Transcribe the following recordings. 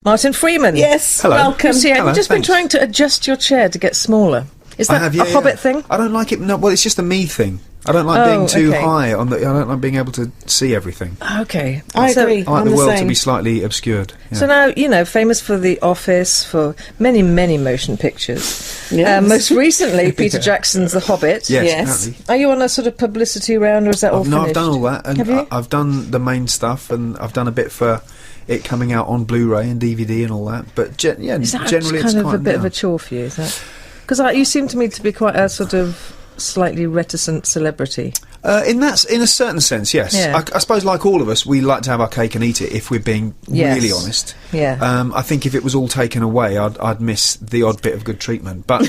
Martin Freeman. Yes, Hello. welcome. See, have Hello, you just thanks. been trying to adjust your chair to get smaller? Is that a Hobbit thing? I don't like it. No, well, it's just a me thing. I don't like being too high on the. I don't like being able to see everything. Okay. I agree. I like the world to be slightly obscured. Yeah. So now, famous for The Office, for many, many motion pictures. Yes. Most recently, Peter Jackson's The Hobbit. Yes. Apparently. Are you on a sort of publicity round, or is that all No, finished? I've done all that, and Have you? I've done the main stuff, and I've done a bit for it coming out on Blu-ray and DVD and all that. But Is that generally, kind it's of a bit of a chore for you? Is that? Because you seem to me to be quite a sort of slightly reticent celebrity. In a certain sense, yes. Yeah. I suppose, like all of us, we like to have our cake and eat it. If we're being really honest, Yeah. I think if it was all taken away, I'd miss the odd bit of good treatment. But,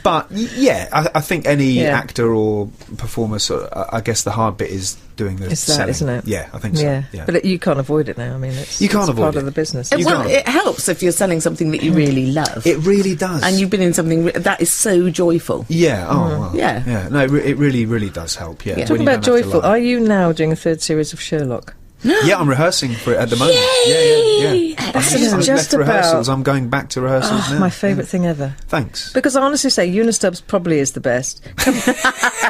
I think any actor or performer, I guess the hard bit is doing the selling. Isn't it? Yeah, I think so. Yeah. But you can't avoid it now. I mean, You can't it's avoid part it. of the business. Well, it helps if you're selling something that you really love. It really does. And you've been in something that is so joyful. Yeah. Oh, well. Yeah. No, it really does help. Yeah. Talking about joyful, are you now doing a third series of Sherlock? Yeah, I'm rehearsing for it at the moment. Yay! Yeah. Excellent. I've Just left rehearsals. about- I'm going back to rehearsals now. My favourite thing ever. Thanks. Because I honestly say Eunice Stubbs probably is the best.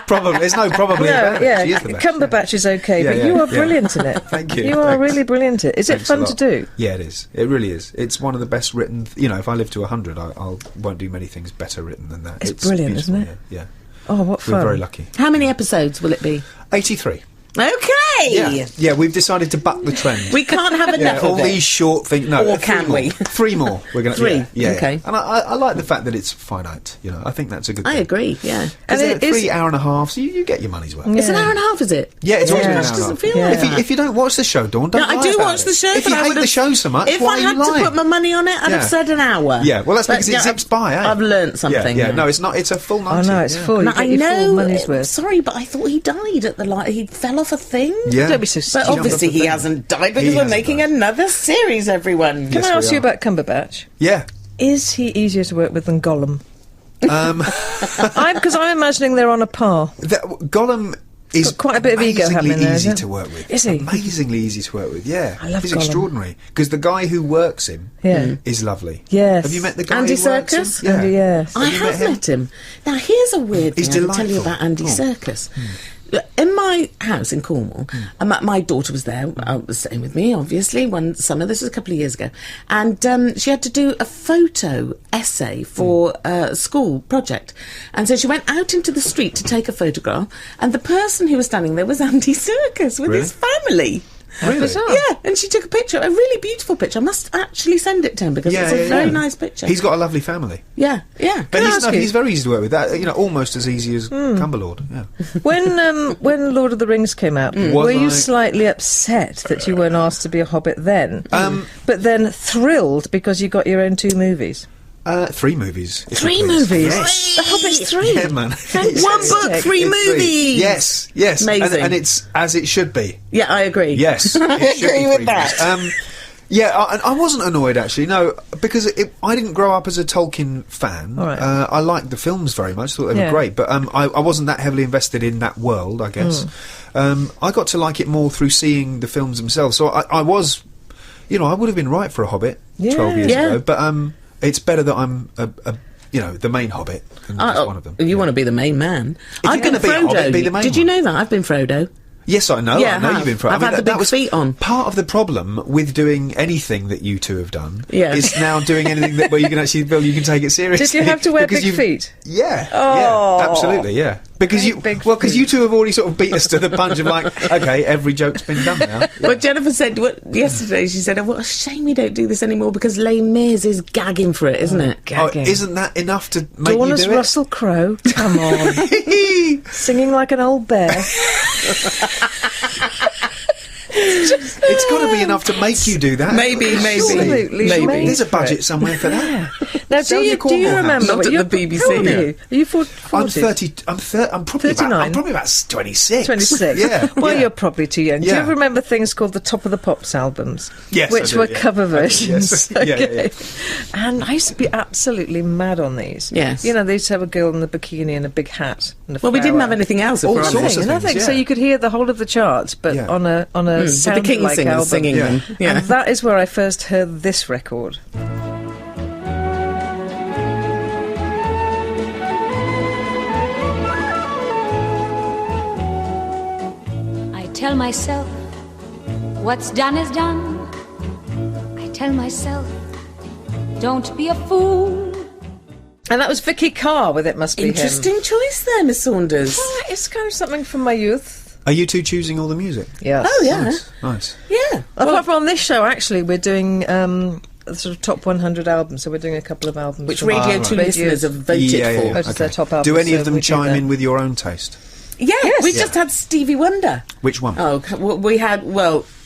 Probably. There's no probably about it. She is the best. Cumberbatch is okay, Yeah, but yeah, you are yeah. brilliant in it. Thank you. You are Thanks. really brilliant in it. Is it Thanks a fun to lot. do? Yeah, it is. It really is. It's one of the best written. If I live to 100, I won't do many things better written than that. It's brilliant, beautiful, isn't it? Yeah. Oh, what fun. We're very lucky. How many episodes will it be? 83. Okay! Yeah, we've decided to buck the trend. We can't have enough all of these it. short things. No, Or three can more. we? 3 more. We're going to. Three, Yeah. okay. And I like the fact that it's finite. I think that's a good thing. I agree, yeah. Because And they're it 3 is- hour and a half, so you get your money's worth. It's an hour and a half, is it? Yeah, it's always been an hour and a doesn't half. feel Yeah. like that. If you don't watch the show, Dawn, don't No, I lie do about watch it. the show, If but you I hate would've- the show so much, If why I are you had to lying? put my money on it, I'd have Yeah. said an hour. Yeah, well, that's because But, it zips by, eh? I've learnt something. Yeah, now. no, it's not. It's a full 90. Oh, no, it's yeah. full. You Now, get I your full know. money's worth. Sorry, but I thought he died at the he fell off a thing. Yeah. Don't be so But stupid. obviously he hasn't died because we're hasn't making died. another series, everyone. Can Yes, I we ask you are. about Cumberbatch? Yeah. Is he easier to work with than Gollum? Because I'm imagining they're on a par. Gollum is got quite a bit of ego amazingly happening there, easy isn't it? to work with. Is he? Amazingly easy to work with, yeah. I love He's Gollum. extraordinary. Because the guy who works him is lovely. Yes. Have you met the guy Andy who works him? Serkis? Yeah. Andy, yes. I you have met him? met him. Now, here's a weird thing He's I can tell you delightful. about Andy Go on. Serkis. In my house in Cornwall, my daughter was there, was staying with me, obviously, one summer. This was a couple of years ago. And she had to do a photo essay for a school project. And so she went out into the street to take a photograph, and the person who was standing there was Andy Serkis with his family. Really? bizarre. Yeah, and she took a picture, a really beautiful picture. I must actually send it to him because it's a very nice picture. He's got a lovely family. Yeah. But I ask you- he's very easy to work with. That, almost as easy as Cumberlord. Yeah. When Lord of the Rings came out, Was were you I- slightly upset that you weren't asked to be a Hobbit then? But then thrilled because you got your own 2 movies? 3 movies. if you 3 please. movies? Yes. The Hobbit's 3? Yeah, man. One book, 3 It's movies. Yes. Amazing. And it's as it should be. Yeah, I agree. Yes. I It should be agree with 3 that. movies. I wasn't annoyed actually. No, because I didn't grow up as a Tolkien fan. All right. I liked the films very much. Thought they were great, but I wasn't that heavily invested in that world. I guess I got to like it more through seeing the films themselves. So I was, I would have been right for a Hobbit 12 years ago. But it's better that I'm the main Hobbit than just one of them. You want to be the main man. If I've you're been gonna be a Frodo. Hobbit, be the main Did you one. know that? I've been Frodo. Yes, I know. Yeah, I know I you've been. have. I've had the that big was feet on. Part of the problem with doing anything that you two have done Yeah. is now doing anything where you can actually feel you can take it seriously. Did you have to wear because big feet? Yeah. Oh. Yeah. Absolutely. Yeah. Because Big because feet. you two have already sort of beat us to the punch of like, okay, every joke's been done now. Yeah. Well, Jennifer said yesterday. She said, "Oh, what a shame we don't do this anymore because Les Mis is gagging for it, isn't it?" Oh, Gagging. isn't that enough to make Dawn you as do it? Russell Crowe? Come on. Singing like an old bear. It's got to be enough to make you do that. Maybe. Absolutely Maybe. There's a budget somewhere for that. Yeah. Now, Sell do your you Cornwall house. remember? Not at you're- the BBC. How old are Yeah. you? Are you 40? I'm 30. I'm probably 39. I'm probably about 26. 26. Yeah. Well, yeah. you're probably too young. Do Yeah. you remember things called the Top of the Pops albums? Yes, Which I do, were yeah. cover I do, versions. yes. Yeah, Okay. And I used to be absolutely mad on these. Yes. They used to have a girl in a bikini and a big hat. And a Well, we didn't flower. have anything else. If All we're sorts honest. of Nothing. things, So yeah. you could hear the whole of the charts, but Yeah. on a that sounded the King like singers album. singing them. Yeah. And that is where I first heard this record. I tell myself, what's done is done. I tell myself, don't be a fool. And that was Vicky Carr with It Must Be Him. Interesting choice there, Miss Saunders. Well, it's kind of something from my youth. Are you two choosing all the music? Yes. Oh, yeah. Nice. Yeah. Apart from on this show, actually, we're doing sort of top 100 albums, so we're doing a couple of albums. Which from Radio 2 listeners have voted for. Voted their top albums, Do any of so them we do chime that. in with your own taste? Yeah, we Yeah. just had Stevie Wonder. Which one? Oh, we had,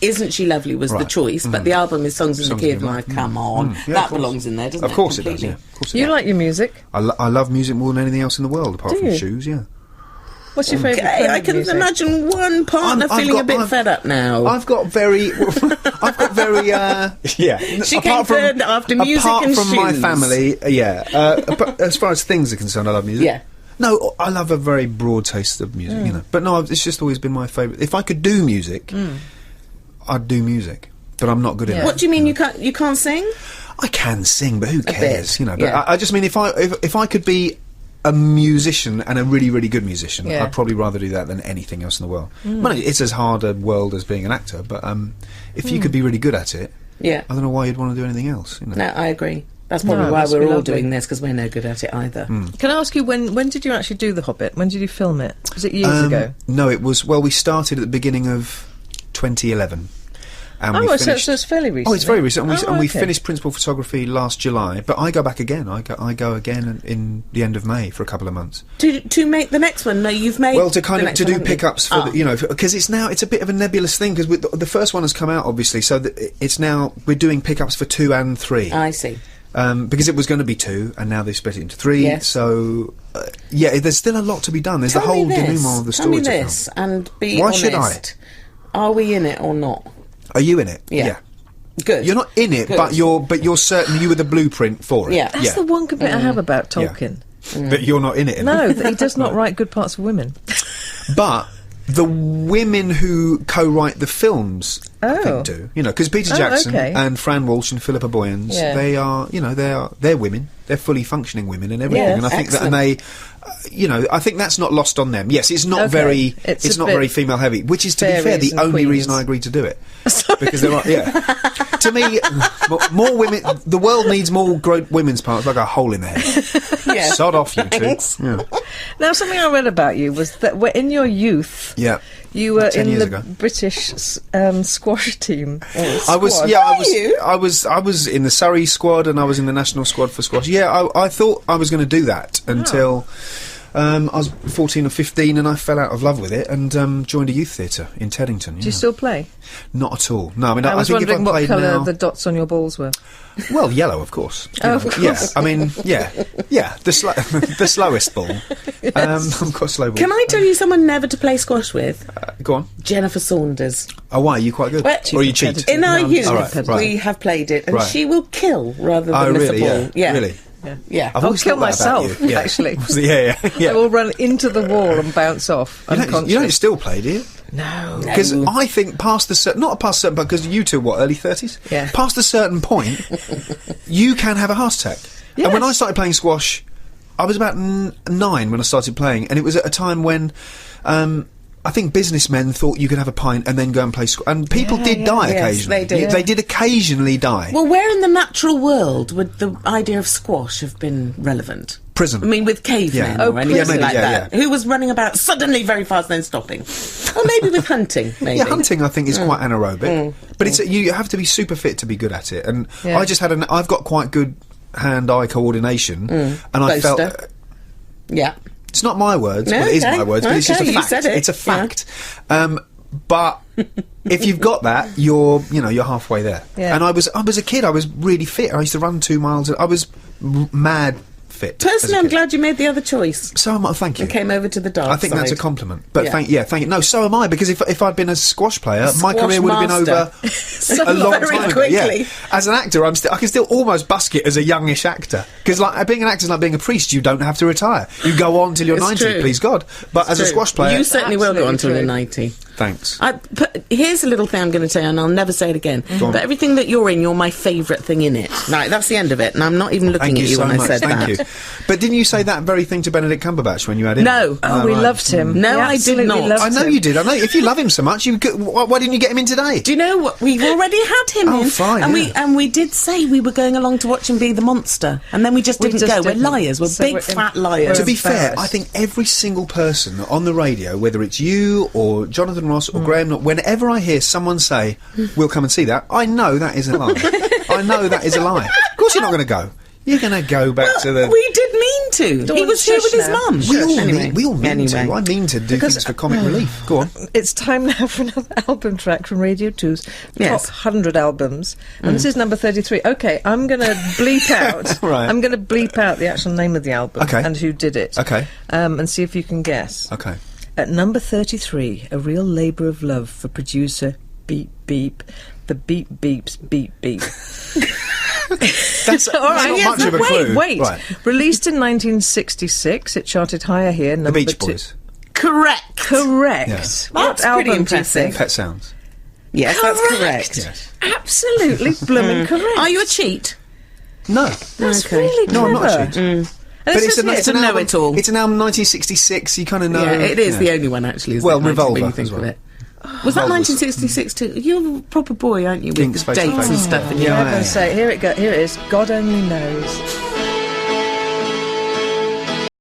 Isn't She Lovely was the Right. choice, but the album is Songs in the Songs Key in of the Life. Key. Come on. Yeah, That of course. belongs in there, doesn't it? Of course it does, Completely. yeah. Of course it You does. like your music? I love music more than anything else in the world, apart Do from you? shoes, yeah. What's your favourite Okay, kind I of can music? imagine one partner I've feeling a got- bit I've- fed up now. I've got very, yeah. She came third after music apart and from my shoes. family, but as far as things are concerned, I love music. Yeah. No, I love a very broad taste of music, you know. But no, it's just always been my favourite. If I could do music, I'd do music. But I'm not good at it. What do you mean you can't sing? I can sing, but who cares? bit, You know. But yeah. I just mean if I could be a musician and a really, really good musician, Yeah. I'd probably rather do that than anything else in the world. Well, it's as hard a world as being an actor, but if you could be really good at it, Yeah. I don't know why you'd want to do anything else. You know? No, I agree. That's probably No, why must we're be all lovely. doing this, because we're no good at it either. Can I ask you, when did you actually do The Hobbit? When did you film it? Was it years ago? No, it was. Well, we started at the beginning of 2011. And we So finished, it's fairly recent. Oh, it's very recent. And we okay. finished principal photography last July. But I go back again. I go again in the end of May for a couple of months. To make the next one, no, you've made. Well, to the do next one, haven't you? pickups for because it's a bit of a nebulous thing because the first one has come out obviously, so it's now we're doing pickups for 2 and 3. I see. Because it was going to be 2 and now they've split it into 3. Yes. So there's still a lot to be done. There's the whole denouement of the Tell story me to this, film. and be Why honest. should I? Are we in it or not? Are you in it? Yeah. Good. You're not in it, Good. but you're certain you were the blueprint for it. Yeah. That's the one complaint I have about Tolkien. But you're not in it. No, that he does not write good parts for women. But the women who co-write the films, I Oh. think, do. You know, because Peter Jackson okay. and Fran Walsh and Philippa Boyens, Yeah. they are, they're women. They're fully functioning women and everything. Yes. And I think Excellent. that, and they, I think that's not lost on them. Yes, it's not Okay. very, It's it's a not bit very female heavy. Which is, to be fair, fairies the and only queens. reason I agreed to do it. Because there are, to me, more women. The world needs more women's parts, like a hole in the head. Yeah. Sod off, you two. Thanks. Yeah. Now, something I read about you was that in your youth, Yeah. you were 10 in years the ago. British squash team. I was, Squad. I was in the Surrey squad and I was in the national squad for squash. Yeah, I thought I was going to do that until I was 14 or 15 and I fell out of love with it and joined a youth theatre in Teddington. Do you still play? Not at all. No, I mean, I was think if wondering I what played colour now, the dots on your balls were. well, yellow, of course. Oh, of Yeah, course. I mean, yeah, the the slowest ball. I've got slow ball. Can I tell you someone never to play squash with? Go on. Jennifer Saunders. Oh, why? Are you quite good? Well, or you cheat? In our No, I'm youth, just All right, we have played it, and Right. she will kill rather Oh, than miss really? a ball. Yeah. Really? Yeah. I've I'll always kill thought that about myself, you. Yeah. actually. yeah. I will run into the wall and bounce off. You unconscious. don't still play, do you? No. Because I think past not past a certain point, because you two, early 30s? Yeah. Past a certain point, you can have a heart attack. And when I started playing squash, I was about 9 when I started playing, and it was at a time when I think businessmen thought you could have a pint and then go and play squash. And people did die Yes, occasionally. they did. They did occasionally die. Well, where in the natural world would the idea of squash have been relevant? Prison. I mean, with cavemen Yeah. or anything prison. like Yeah, that. Who was running about suddenly very fast, then stopping? Or maybe with hunting, maybe. Yeah, hunting I think is quite anaerobic, but it's you have to be super fit to be good at it. And Yeah. I just I've got quite good hand-eye coordination, and I felt Boaster. Yeah. it's not my words, No, well, it is okay, my words, but it's just a okay, you fact. said it, It's a yeah. fact. But if you've got that, you're halfway there. Yeah. And I was a kid. I was really fit. I used to run 2 miles. I was mad fit. as a Personally, I'm kid. glad you made the other choice So am I. Thank you. and came over to the dark I think that's a side. compliment. But Yeah. thank you. No, so am I, because if I'd been a squash player, my Squash career would have been master. over So a long very time ago. quickly. Yeah. As an actor, I can still almost busk it as a youngish actor, because like being an actor is like being a priest. You don't have to retire. You go on till you're It's 90, true. please God. But as a True. squash player, You certainly will go on till Absolutely you're true. 90. Thanks. Here's a little thing I'm going to tell you, and I'll never say it again. But everything that you're in, you're my favourite thing in it. Right, that's the end of it, and I'm not even looking at you when I said that. Thank you. But didn't you say that very thing to Benedict Cumberbatch when you had him? No. Oh, we loved him. No, I did not. I know you did. I know. If you love him so much, why didn't you get him in today? Do you know what? We've already had him in. Fine. And we did say we were going along to watch him be the monster, and then we just didn't go. We're liars. We're big fat liars. To be fair, I think every single person on the radio, whether it's you or Jonathan Ross or Graham, whenever I hear someone say, "We'll come and see that," I know that is a lie. I know that is a lie. Of course you're not going to go. You're going to go back to the... We did mean to. He was here with his mum. We all mean to. I mean to do things for comic relief. Go on. It's time now for another album track from Radio 2's top 100 albums. And this is number 33. OK, I'm going to bleep out... Right. I'm going to bleep out the actual name of the album and who did it. OK. And see if you can guess. OK. At number 33, a real labour of love for producer Beep Beep. The beep beeps beep beep. That's all right. not much of a clue. Wait. Right. Released in 1966, it charted higher here. The Beach Boys. Correct. Yeah. That's What pretty album impressive. do you think? Pet Sounds. Yes, that's correct. Yes. Absolutely blooming correct. Are you a cheat? No. That's really clever. No, I'm not a cheat. But it's an album. know-it-all. It's an album 1966. You kind of know. Yeah, it is the only one actually. Isn't it? Revolver when you think of it. Was that 1966 too? You're a proper boy, aren't you? With dates and stuff. Yeah, I'm going to say, here it is. God only knows.